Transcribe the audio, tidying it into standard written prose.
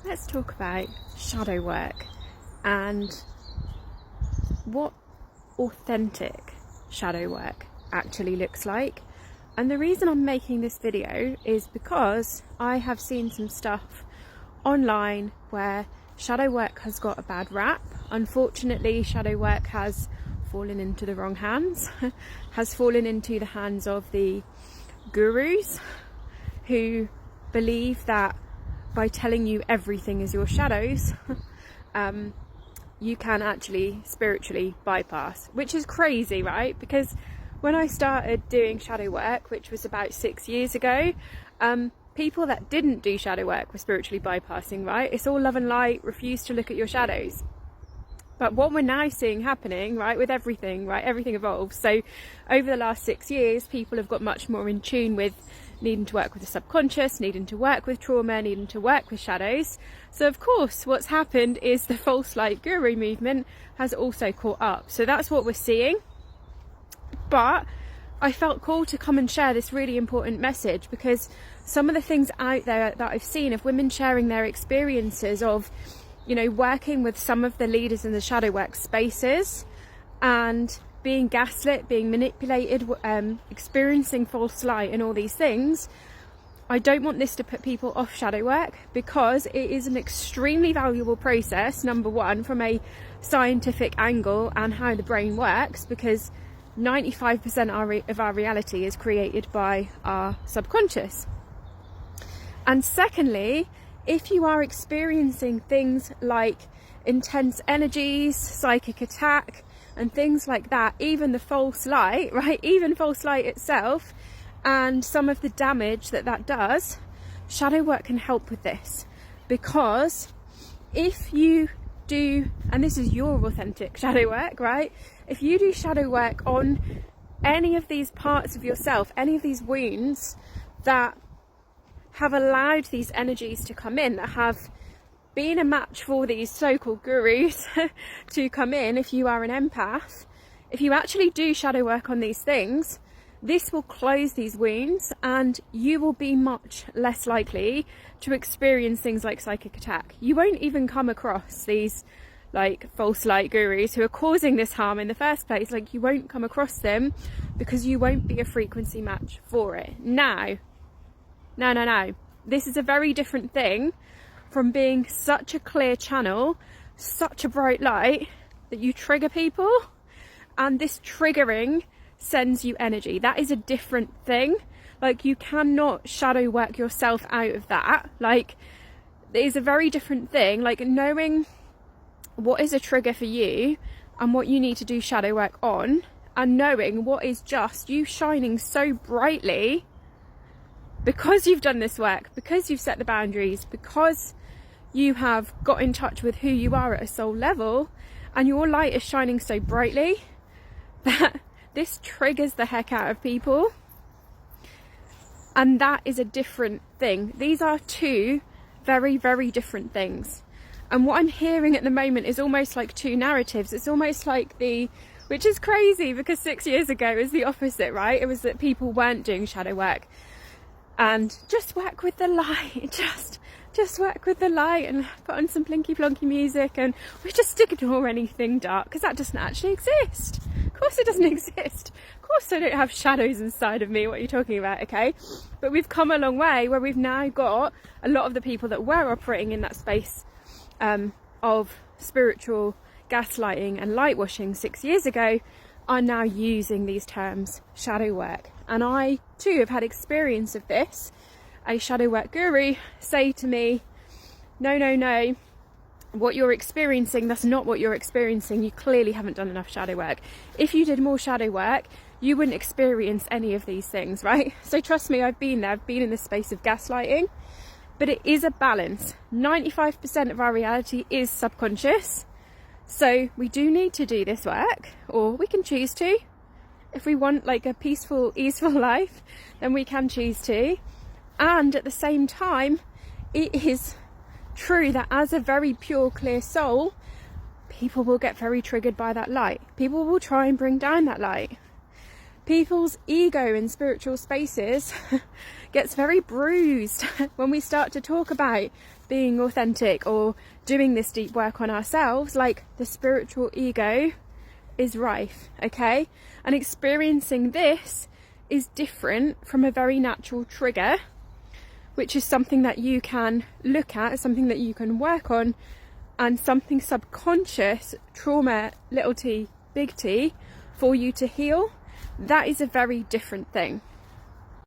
let's talk about shadow work and what authentic shadow work actually looks like. And the reason I'm making this video is because I have seen some stuff online where shadow work has got a bad rap. Unfortunately, shadow work has fallen into the wrong hands, has fallen into the hands of the gurus who believe that by telling you everything is your shadows, you can actually spiritually bypass, which is crazy, right? Because when I started doing shadow work, which was about 6 years ago, people that didn't do shadow work were spiritually bypassing, right? It's all love and light, refuse to look at your shadows. But what we're now seeing happening, right, with everything, right, everything evolves. So over the last 6 years, people have got much more in tune with needing to work with the subconscious, needing to work with trauma, needing to work with shadows. So of course, what's happened is the false light guru movement has also caught up. So that's what we're seeing. But I felt called to come and share this really important message, because some of the things out there that I've seen of women sharing their experiences of, you know, working with some of the leaders in the shadow work spaces and being gaslit, being manipulated, experiencing false light and all these things. I don't want this to put people off shadow work, because it is an extremely valuable process, number one, from a scientific angle and how the brain works, because 95% of our reality is created by our subconscious. And secondly, if you are experiencing things like intense energies, psychic attack, and things like that, even the false light, right? Even false light itself, and some of the damage that that does, shadow work can help with this. Because if you do, and this is your authentic shadow work, right? If you do shadow work on any of these parts of yourself, any of these wounds that have allowed these energies to come in, that have been a match for these so-called gurus to come in, if you are an empath, if you actually do shadow work on these things, this will close these wounds and you will be much less likely to experience things like psychic attack. You won't even come across these like false light gurus who are causing this harm in the first place. Like, you won't come across them because you won't be a frequency match for it. Now, this is a very different thing from being such a clear channel, such a bright light that you trigger people, and this triggering sends you energy. That is a different thing. Like, you cannot shadow work yourself out of that. Like, it is a very different thing. Like, knowing what is a trigger for you and what you need to do shadow work on, and knowing what is just you shining so brightly because you've done this work, because you've set the boundaries, because you have got in touch with who you are at a soul level, and your light is shining so brightly that this triggers the heck out of people. And that is a different thing. These are two very, very different things. And what I'm hearing at the moment is almost like two narratives. It's almost like which is crazy, because 6 years ago it was the opposite, right? It was that people weren't doing shadow work and just work with the light, just work with the light and put on some plinky plonky music, and we just ignore anything dark because that doesn't actually exist. Of course it doesn't exist. Of course I don't have shadows inside of me. What are you talking about? Okay, but we've come a long way where we've now got a lot of the people that were operating in that space of spiritual gaslighting and light washing 6 years ago are now using these terms, shadow work. And I too have had experience of this. A shadow work guru say to me, no, what you're experiencing, that's not what you're experiencing. You clearly haven't done enough shadow work. If you did more shadow work, you wouldn't experience any of these things, right? So trust me, I've been there. I've been in the space of gaslighting, but it is a balance. 95% of our reality is subconscious. So we do need to do this work, or we can choose to. If we want like a peaceful, easeful life, then we can choose to. And at the same time, it is true that as a very pure, clear soul, people will get very triggered by that light. People will try and bring down that light. People's ego in spiritual spaces gets very bruised when we start to talk about being authentic or doing this deep work on ourselves, like the spiritual ego is rife, okay? And experiencing this is different from a very natural trigger, which is something that you can look at, something that you can work on, and something subconscious, trauma, little t, big T, for you to heal. That is a very different thing.